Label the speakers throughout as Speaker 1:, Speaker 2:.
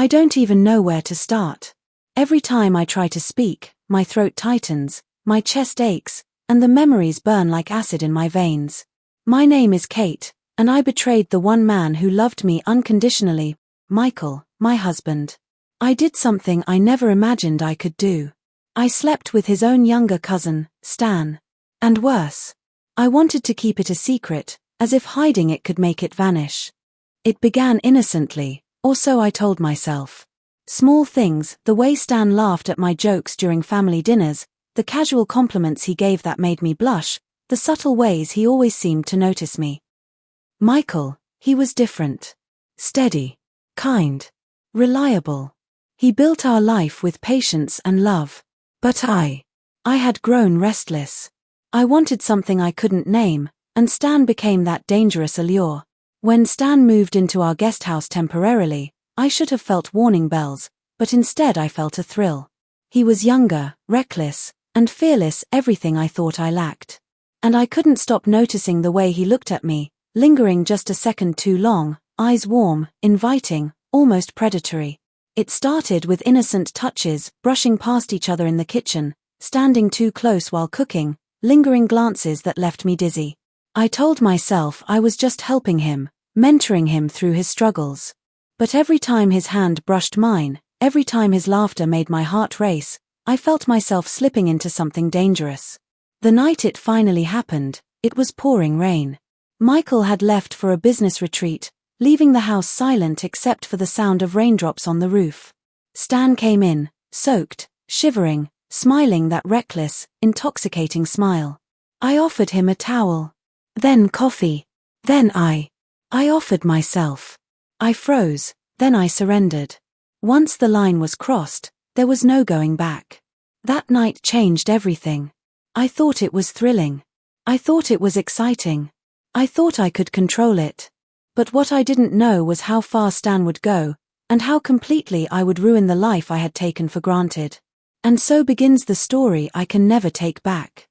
Speaker 1: I don't even know where to start. Every time I try to speak, my throat tightens, my chest aches, and the memories burn like acid in my veins. My name is Kate, and I betrayed the one man who loved me unconditionally, Michael, my husband. I did something I never imagined I could do. I slept with his own younger cousin, Stan. And worse. I wanted to keep it a secret, as if hiding it could make it vanish. It began innocently, or so I told myself. Small things, the way Stan laughed at my jokes during family dinners, the casual compliments he gave that made me blush, the subtle ways he always seemed to notice me. Michael, he was different. Steady. Kind. Reliable. He built our life with patience and love. But I had grown restless. I wanted something I couldn't name, and Stan became that dangerous allure. When Stan moved into our guest house temporarily, I should have felt warning bells, but instead I felt a thrill. He was younger, reckless, and fearless, everything I thought I lacked. And I couldn't stop noticing the way he looked at me, lingering just a second too long, eyes warm, inviting, almost predatory. It started with innocent touches, brushing past each other in the kitchen, standing too close while cooking, lingering glances that left me dizzy. I told myself I was just helping him, mentoring him through his struggles. But every time his hand brushed mine, every time his laughter made my heart race, I felt myself slipping into something dangerous. The night it finally happened, it was pouring rain. Michael had left for a business retreat, leaving the house silent except for the sound of raindrops on the roof. Stan came in, soaked, shivering, smiling that reckless, intoxicating smile. I offered him a towel. Then coffee. Then I offered myself. I froze, then I surrendered. Once the line was crossed, there was no going back. That night changed everything. I thought it was thrilling. I thought it was exciting. I thought I could control it. But what I didn't know was how far Stan would go, and how completely I would ruin the life I had taken for granted. And so begins the story I can never take back.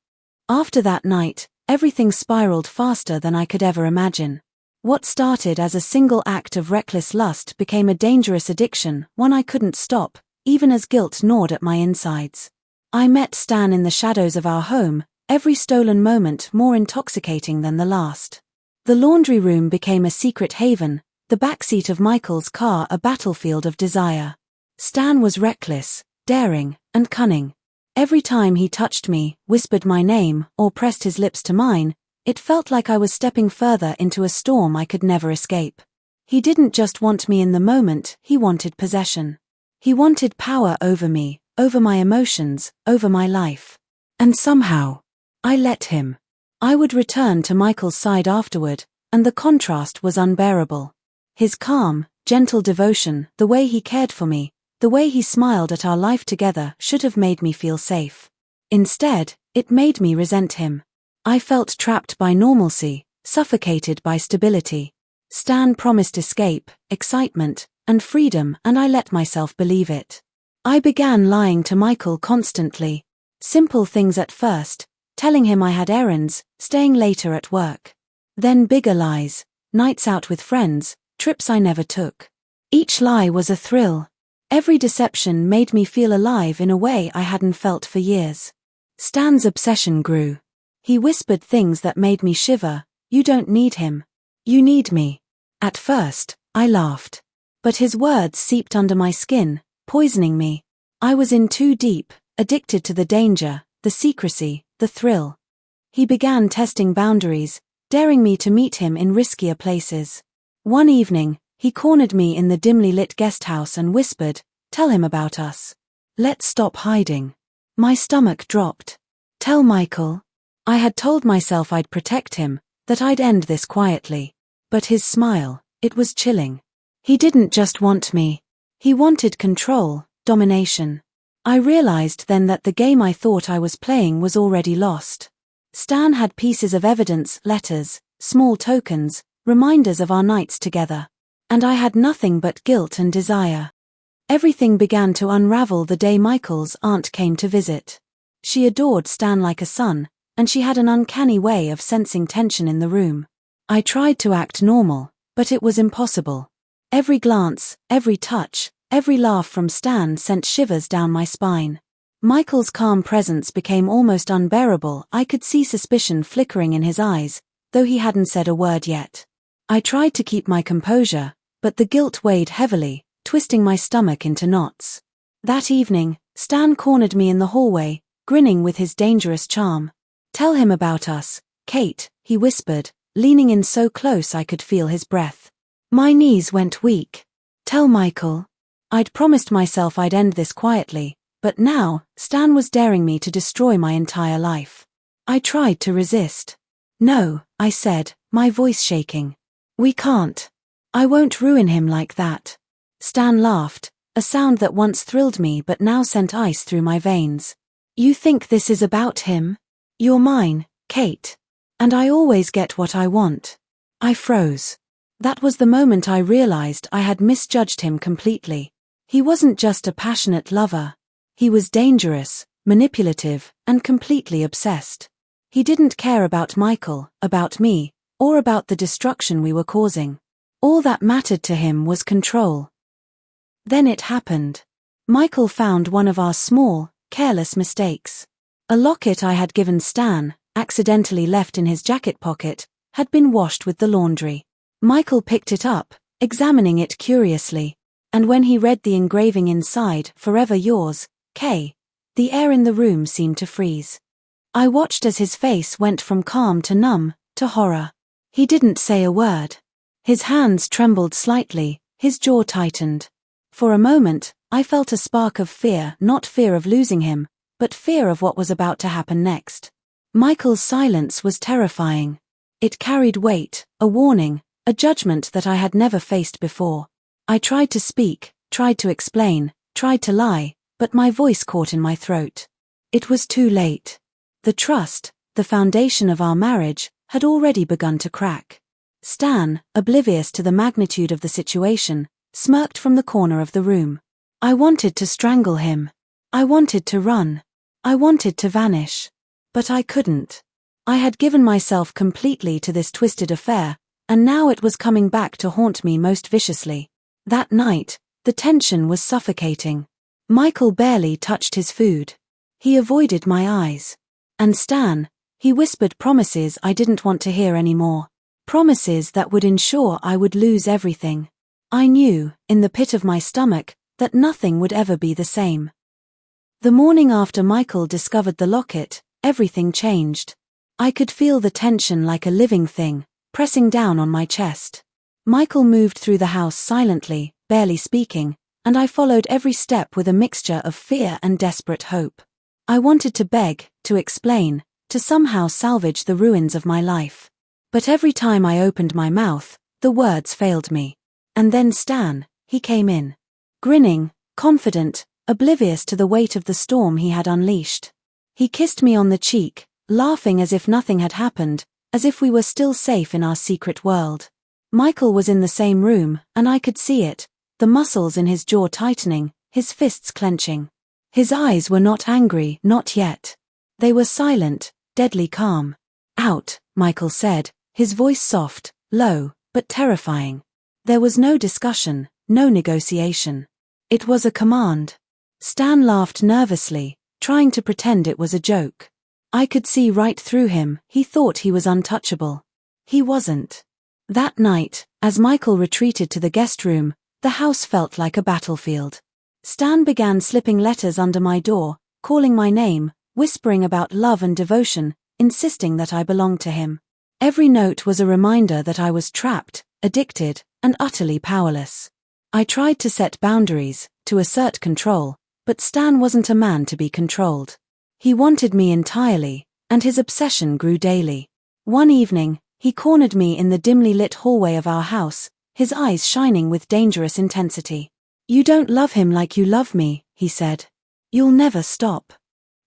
Speaker 1: After that night, everything spiraled faster than I could ever imagine. What started as a single act of reckless lust became a dangerous addiction, one I couldn't stop, even as guilt gnawed at my insides. I met Stan in the shadows of our home, every stolen moment more intoxicating than the last. The laundry room became a secret haven, the backseat of Michael's car a battlefield of desire. Stan was reckless, daring, and cunning. Every time he touched me, whispered my name, or pressed his lips to mine, it felt like I was stepping further into a storm I could never escape. He didn't just want me in the moment, he wanted possession. He wanted power over me, over my emotions, over my life. And somehow, I let him. I would return to Michael's side afterward, and the contrast was unbearable. His calm, gentle devotion, the way he cared for me, the way he smiled at our life together should have made me feel safe. Instead, it made me resent him. I felt trapped by normalcy, suffocated by stability. Stan promised escape, excitement, and freedom, and I let myself believe it. I began lying to Michael constantly. Simple things at first, telling him I had errands, staying later at work. Then bigger lies, nights out with friends, trips I never took. Each lie was a thrill. Every deception made me feel alive in a way I hadn't felt for years. Stan's obsession grew. He whispered things that made me shiver. You don't need him. You need me. At first, I laughed. But his words seeped under my skin, poisoning me. I was in too deep, addicted to the danger, the secrecy, the thrill. He began testing boundaries, daring me to meet him in riskier places. One evening, he cornered me in the dimly lit guest house and whispered, "Tell him about us. Let's stop hiding." My stomach dropped. Tell Michael. I had told myself I'd protect him, that I'd end this quietly. But his smile, it was chilling. He didn't just want me. He wanted control, domination. I realized then that the game I thought I was playing was already lost. Stan had pieces of evidence, letters, small tokens, reminders of our nights together. And I had nothing but guilt and desire. Everything began to unravel the day Michael's aunt came to visit. She adored Stan like a son, and she had an uncanny way of sensing tension in the room. I tried to act normal, but it was impossible. Every glance, every touch, Every laugh from Stan sent shivers down my spine. Michael's calm presence became almost unbearable. I could see suspicion flickering in his eyes, though he hadn't said a word yet. I tried to keep my composure, but the guilt weighed heavily, twisting my stomach into knots. That evening, Stan cornered me in the hallway, grinning with his dangerous charm. "Tell him about us, Kate," he whispered, leaning in so close I could feel his breath. My knees went weak. "Tell Michael." I'd promised myself I'd end this quietly, but now, Stan was daring me to destroy my entire life. I tried to resist. "No," I said, my voice shaking. "We can't. I won't ruin him like that." Stan laughed, a sound that once thrilled me but now sent ice through my veins. "You think this is about him? You're mine, Kate. And I always get what I want." I froze. That was the moment I realized I had misjudged him completely. He wasn't just a passionate lover. He was dangerous, manipulative, and completely obsessed. He didn't care about Michael, about me, or about the destruction we were causing. All that mattered to him was control. Then it happened. Michael found one of our small, careless mistakes. A locket I had given Stan, accidentally left in his jacket pocket, had been washed with the laundry. Michael picked it up, examining it curiously. And when he read the engraving inside, "Forever yours, K," the air in the room seemed to freeze. I watched as his face went from calm to numb, to horror. He didn't say a word. His hands trembled slightly, his jaw tightened. For a moment, I felt a spark of fear, not fear of losing him, but fear of what was about to happen next. Michael's silence was terrifying. It carried weight, a warning, a judgment that I had never faced before. I tried to speak, tried to explain, tried to lie, but my voice caught in my throat. It was too late. The trust, the foundation of our marriage, had already begun to crack. Stan, oblivious to the magnitude of the situation, smirked from the corner of the room. I wanted to strangle him. I wanted to run. I wanted to vanish. But I couldn't. I had given myself completely to this twisted affair, and now it was coming back to haunt me most viciously. That night, the tension was suffocating. Michael barely touched his food. He avoided my eyes. And Stan, he whispered promises I didn't want to hear anymore. Promises that would ensure I would lose everything. I knew, in the pit of my stomach, that nothing would ever be the same. The morning after Michael discovered the locket, everything changed. I could feel the tension like a living thing, pressing down on my chest. Michael moved through the house silently, barely speaking, and I followed every step with a mixture of fear and desperate hope. I wanted to beg, to explain, to somehow salvage the ruins of my life. But every time I opened my mouth, the words failed me. And then Stan, he came in. Grinning, confident, oblivious to the weight of the storm he had unleashed. He kissed me on the cheek, laughing as if nothing had happened, as if we were still safe in our secret world. Michael was in the same room, and I could see it, the muscles in his jaw tightening, his fists clenching. His eyes were not angry, not yet. They were silent, deadly calm. "Out," Michael said, his voice soft, low, but terrifying. There was no discussion, no negotiation. It was a command. Stan laughed nervously, trying to pretend it was a joke. I could see right through him. He thought he was untouchable. He wasn't. That night, as Michael retreated to the guest room, the house felt like a battlefield. Stan began slipping letters under my door, calling my name, whispering about love and devotion, insisting that I belonged to him. Every note was a reminder that I was trapped, addicted, and utterly powerless. I tried to set boundaries, to assert control, but Stan wasn't a man to be controlled. He wanted me entirely, and his obsession grew daily. One evening, he cornered me in the dimly lit hallway of our house, his eyes shining with dangerous intensity. "You don't love him like you love me," he said. "You'll never stop."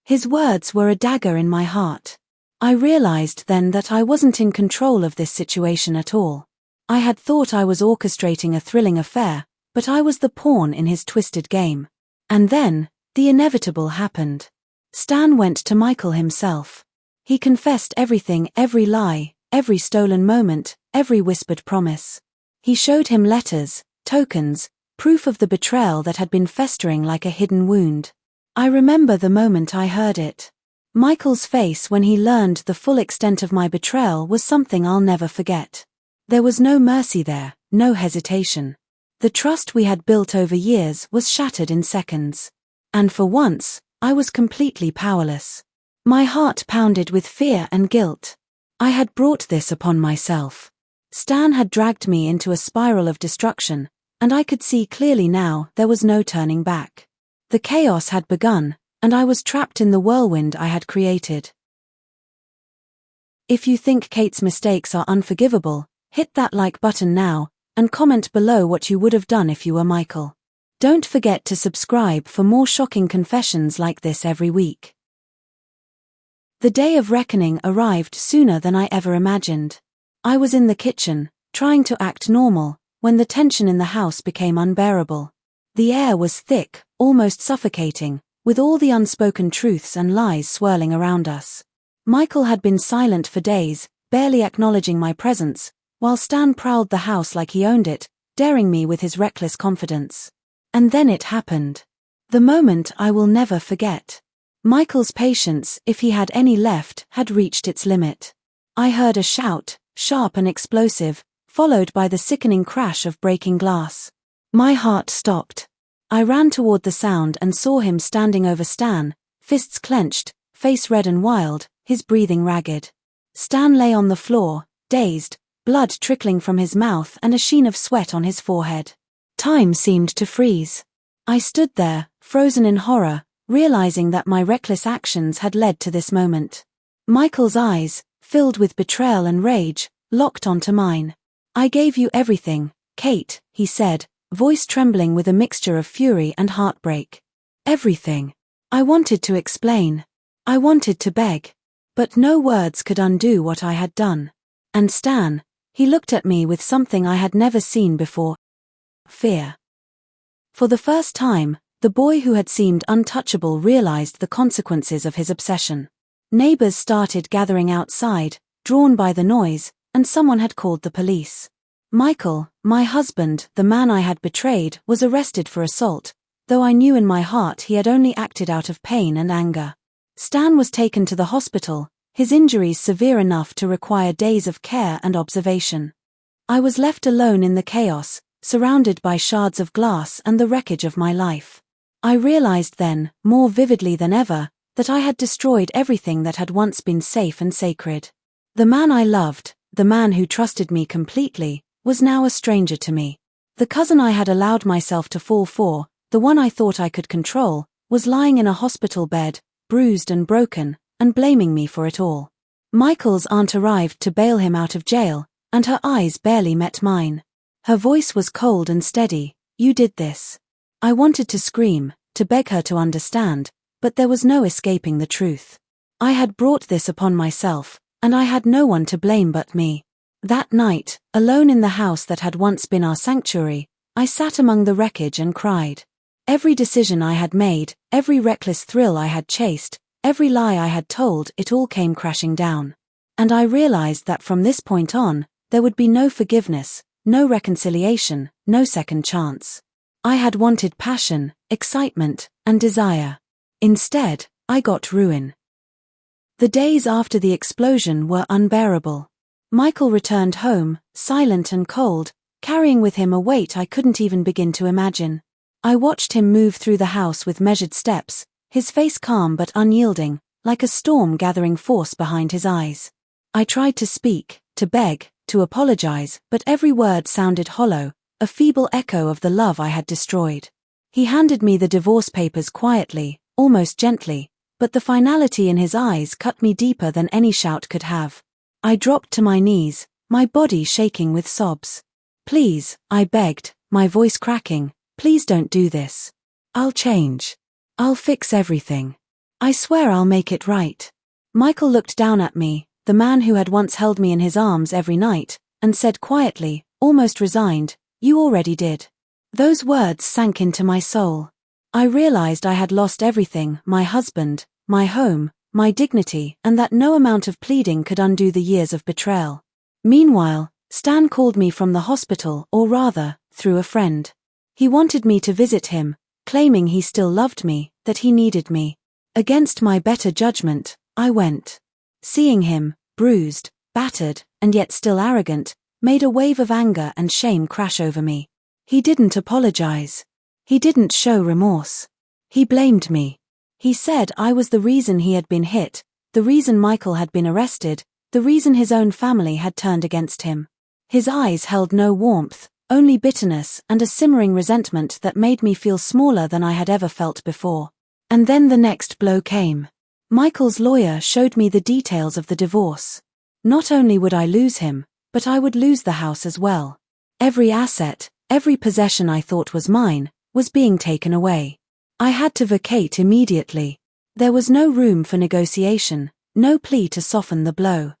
Speaker 1: His words were a dagger in my heart. I realized then that I wasn't in control of this situation at all. I had thought I was orchestrating a thrilling affair, but I was the pawn in his twisted game. And then, the inevitable happened. Stan went to Michael himself. He confessed everything, every lie, every stolen moment, every whispered promise. He showed him letters, tokens, proof of the betrayal that had been festering like a hidden wound. I remember the moment I heard it. Michael's face when he learned the full extent of my betrayal was something I'll never forget. There was no mercy there, no hesitation. The trust we had built over years was shattered in seconds. And for once, I was completely powerless. My heart pounded with fear and guilt. I had brought this upon myself. Stan had dragged me into a spiral of destruction, and I could see clearly now there was no turning back. The chaos had begun, and I was trapped in the whirlwind I had created. If you think Kate's mistakes are unforgivable, hit that like button now, and comment below what you would have done if you were Michael. Don't forget to subscribe for more shocking confessions like this every week. The day of reckoning arrived sooner than I ever imagined. I was in the kitchen, trying to act normal, when the tension in the house became unbearable. The air was thick, almost suffocating, with all the unspoken truths and lies swirling around us. Michael had been silent for days, barely acknowledging my presence, while Stan prowled the house like he owned it, daring me with his reckless confidence. And then it happened. The moment I will never forget. Michael's patience, if he had any left, had reached its limit. I heard a shout, sharp and explosive, followed by the sickening crash of breaking glass. My heart stopped. I ran toward the sound and saw him standing over Stan, fists clenched, face red and wild, his breathing ragged. Stan lay on the floor, dazed, blood trickling from his mouth and a sheen of sweat on his forehead. Time seemed to freeze. I stood there, frozen in horror, realizing that my reckless actions had led to this moment. Michael's eyes, filled with betrayal and rage, locked onto mine. "I gave you everything, Kate," he said, voice trembling with a mixture of fury and heartbreak. Everything. I wanted to explain. I wanted to beg. But no words could undo what I had done. And Stan, he looked at me with something I had never seen before. Fear. For the first time, the boy who had seemed untouchable realized the consequences of his obsession. Neighbors started gathering outside, drawn by the noise, and someone had called the police. Michael, my husband, the man I had betrayed, was arrested for assault, though I knew in my heart he had only acted out of pain and anger. Stan was taken to the hospital, his injuries severe enough to require days of care and observation. I was left alone in the chaos, surrounded by shards of glass and the wreckage of my life. I realized then, more vividly than ever, that I had destroyed everything that had once been safe and sacred. The man I loved, the man who trusted me completely, was now a stranger to me. The cousin I had allowed myself to fall for, the one I thought I could control, was lying in a hospital bed, bruised and broken, and blaming me for it all. Michael's aunt arrived to bail him out of jail, and her eyes barely met mine. Her voice was cold and steady. "You did this." I wanted to scream, to beg her to understand, but there was no escaping the truth. I had brought this upon myself, and I had no one to blame but me. That night, alone in the house that had once been our sanctuary, I sat among the wreckage and cried. Every decision I had made, every reckless thrill I had chased, every lie I had told, it all came crashing down. And I realized that from this point on, there would be no forgiveness, no reconciliation, no second chance. I had wanted passion, excitement, and desire. Instead, I got ruin. The days after the explosion were unbearable. Michael returned home, silent and cold, carrying with him a weight I couldn't even begin to imagine. I watched him move through the house with measured steps, his face calm but unyielding, like a storm gathering force behind his eyes. I tried to speak, to beg, to apologize, but every word sounded hollow, a feeble echo of the love I had destroyed. He handed me the divorce papers quietly, almost gently, but the finality in his eyes cut me deeper than any shout could have. I dropped to my knees, my body shaking with sobs. "Please," I begged, my voice cracking, "please don't do this. I'll change. I'll fix everything. I swear I'll make it right." Michael looked down at me, the man who had once held me in his arms every night, and said quietly, almost resigned, "You already did." Those words sank into my soul. I realized I had lost everything, my husband, my home, my dignity, and that no amount of pleading could undo the years of betrayal. Meanwhile, Stan called me from the hospital, or rather, through a friend. He wanted me to visit him, claiming he still loved me, that he needed me. Against my better judgment, I went. Seeing him, bruised, battered, and yet still arrogant, made a wave of anger and shame crash over me. He didn't apologize. He didn't show remorse. He blamed me. He said I was the reason he had been hit, the reason Michael had been arrested, the reason his own family had turned against him. His eyes held no warmth, only bitterness and a simmering resentment that made me feel smaller than I had ever felt before. And then the next blow came. Michael's lawyer showed me the details of the divorce. Not only would I lose him, but I would lose the house as well. Every asset, every possession I thought was mine, was being taken away. I had to vacate immediately. There was no room for negotiation, no plea to soften the blow.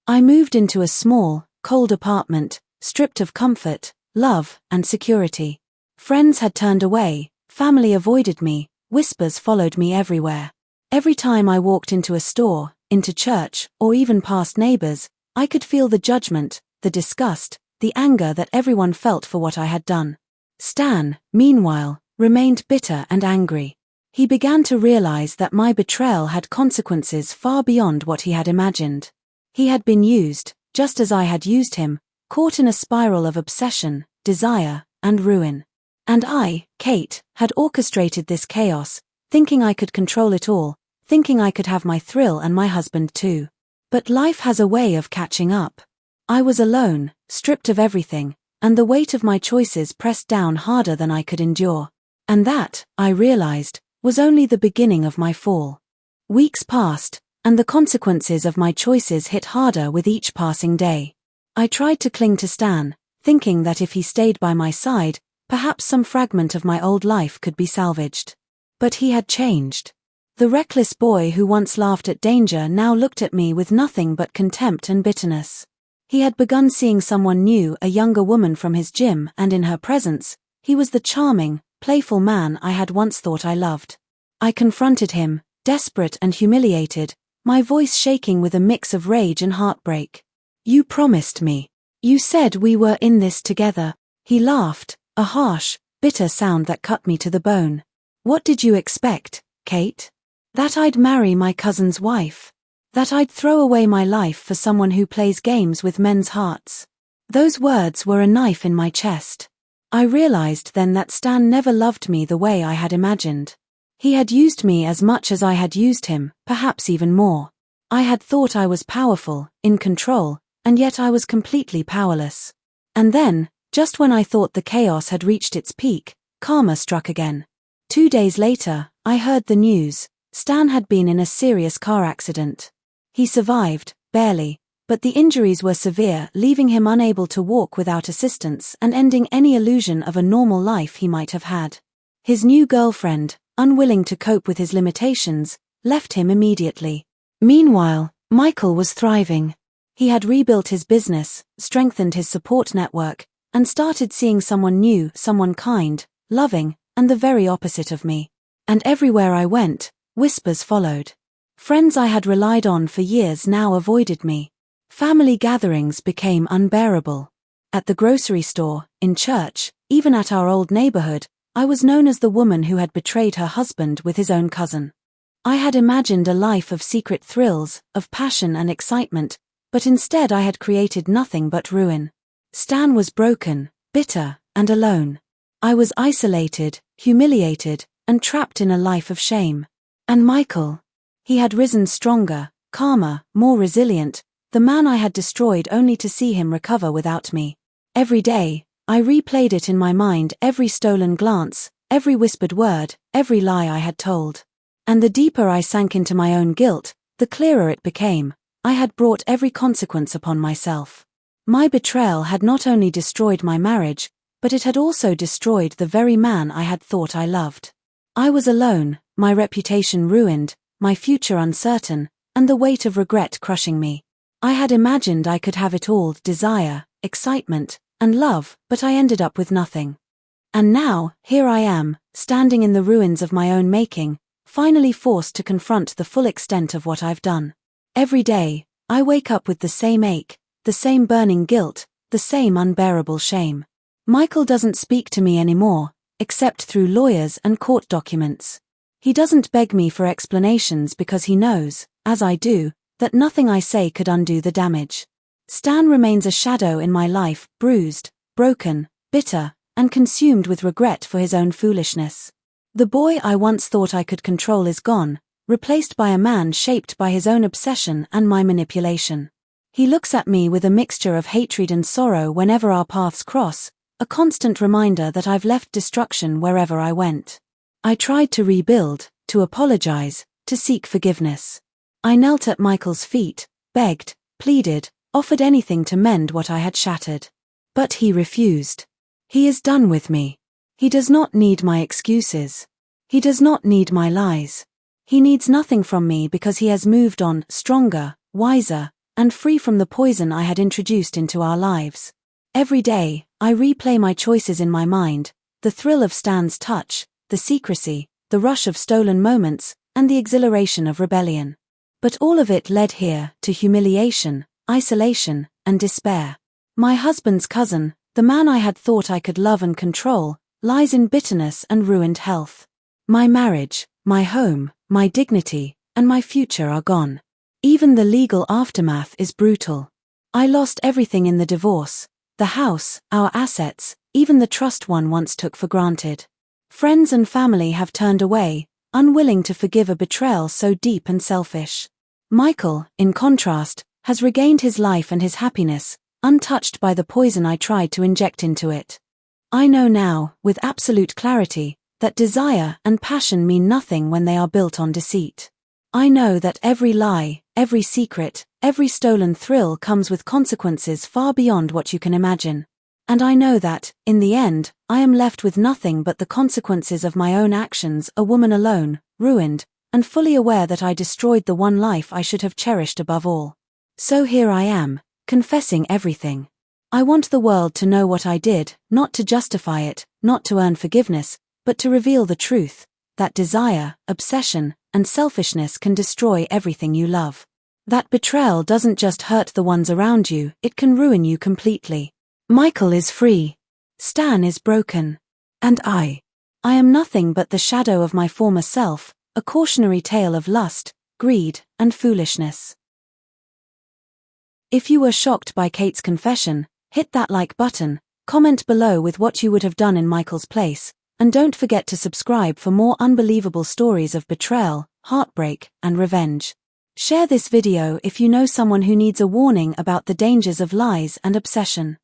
Speaker 1: I moved into a small, cold apartment, stripped of comfort, love, and security. Friends had turned away, family avoided me, whispers followed me everywhere. Every time I walked into a store, into church, or even past neighbors, I could feel the judgment, the disgust, the anger that everyone felt for what I had done. Stan, meanwhile, remained bitter and angry. He began to realize that my betrayal had consequences far beyond what he had imagined. He had been used, just as I had used him, caught in a spiral of obsession, desire, and ruin. And I, Kate, had orchestrated this chaos, thinking I could control it all, thinking I could have my thrill and my husband too. But life has a way of catching up. I was alone, stripped of everything, and the weight of my choices pressed down harder than I could endure. And that, I realized, was only the beginning of my fall. Weeks passed, and the consequences of my choices hit harder with each passing day. I tried to cling to Stan, thinking that if he stayed by my side, perhaps some fragment of my old life could be salvaged. But he had changed. The reckless boy who once laughed at danger now looked at me with nothing but contempt and bitterness. He had begun seeing someone new, a younger woman from his gym, and in her presence, he was the charming, playful man I had once thought I loved. I confronted him, desperate and humiliated, my voice shaking with a mix of rage and heartbreak. "You promised me. You said we were in this together." He laughed, a harsh, bitter sound that cut me to the bone. "What did you expect, Kate? That I'd marry my cousin's wife? That I'd throw away my life for someone who plays games with men's hearts?" Those words were a knife in my chest. I realized then that Stan never loved me the way I had imagined. He had used me as much as I had used him, perhaps even more. I had thought I was powerful, in control, and yet I was completely powerless. And then, just when I thought the chaos had reached its peak, karma struck again. 2 days later, I heard the news. Stan had been in a serious car accident. He survived, barely, but the injuries were severe, leaving him unable to walk without assistance and ending any illusion of a normal life he might have had. His new girlfriend, unwilling to cope with his limitations, left him immediately. Meanwhile, Michael was thriving. He had rebuilt his business, strengthened his support network, and started seeing someone new, someone kind, loving, and the very opposite of me. And everywhere I went, whispers followed. Friends I had relied on for years now avoided me. Family gatherings became unbearable. At the grocery store, in church, even at our old neighborhood, I was known as the woman who had betrayed her husband with his own cousin. I had imagined a life of secret thrills, of passion and excitement, but instead I had created nothing but ruin. Stan was broken, bitter, and alone. I was isolated, humiliated, and trapped in a life of shame. And Michael? He had risen stronger, calmer, more resilient, the man I had destroyed only to see him recover without me. Every day, I replayed it in my mind, every stolen glance, every whispered word, every lie I had told. And the deeper I sank into my own guilt, the clearer it became. I had brought every consequence upon myself. My betrayal had not only destroyed my marriage, but it had also destroyed the very man I had thought I loved. I was alone, my reputation ruined, my future uncertain, and the weight of regret crushing me. I had imagined I could have it all, desire, excitement, and love, but I ended up with nothing. And now, here I am, standing in the ruins of my own making, finally forced to confront the full extent of what I've done. Every day, I wake up with the same ache, the same burning guilt, the same unbearable shame. Michael doesn't speak to me anymore, except through lawyers and court documents. He doesn't beg me for explanations because he knows, as I do, that nothing I say could undo the damage. Stan remains a shadow in my life, bruised, broken, bitter, and consumed with regret for his own foolishness. The boy I once thought I could control is gone, replaced by a man shaped by his own obsession and my manipulation. He looks at me with a mixture of hatred and sorrow whenever our paths cross, a constant reminder that I've left destruction wherever I went. I tried to rebuild, to apologize, to seek forgiveness. I knelt at Michael's feet, begged, pleaded, offered anything to mend what I had shattered. But he refused. He is done with me. He does not need my excuses. He does not need my lies. He needs nothing from me because he has moved on, stronger, wiser, and free from the poison I had introduced into our lives. Every day, I replay my choices in my mind, the thrill of Stan's touch, the secrecy, the rush of stolen moments, and the exhilaration of rebellion. But all of it led here, to humiliation, isolation, and despair. My husband's cousin, the man I had thought I could love and control, lies in bitterness and ruined health. My marriage, my home, my dignity, and my future are gone. Even the legal aftermath is brutal. I lost everything in the divorce, the house, our assets, even the trust one once took for granted. Friends and family have turned away, unwilling to forgive a betrayal so deep and selfish. Michael, in contrast, has regained his life and his happiness, untouched by the poison I tried to inject into it. I know now, with absolute clarity, that desire and passion mean nothing when they are built on deceit. I know that every lie, every secret, every stolen thrill comes with consequences far beyond what you can imagine. And I know that, in the end, I am left with nothing but the consequences of my own actions, a woman alone, ruined, and fully aware that I destroyed the one life I should have cherished above all. So here I am, confessing everything. I want the world to know what I did, not to justify it, not to earn forgiveness, but to reveal the truth, that desire, obsession, and selfishness can destroy everything you love. That betrayal doesn't just hurt the ones around you, it can ruin you completely. Michael is free. Stan is broken. And I am nothing but the shadow of my former self, a cautionary tale of lust, greed, and foolishness. If you were shocked by Kate's confession, hit that like button, comment below with what you would have done in Michael's place, and don't forget to subscribe for more unbelievable stories of betrayal, heartbreak, and revenge. Share this video if you know someone who needs a warning about the dangers of lies and obsession.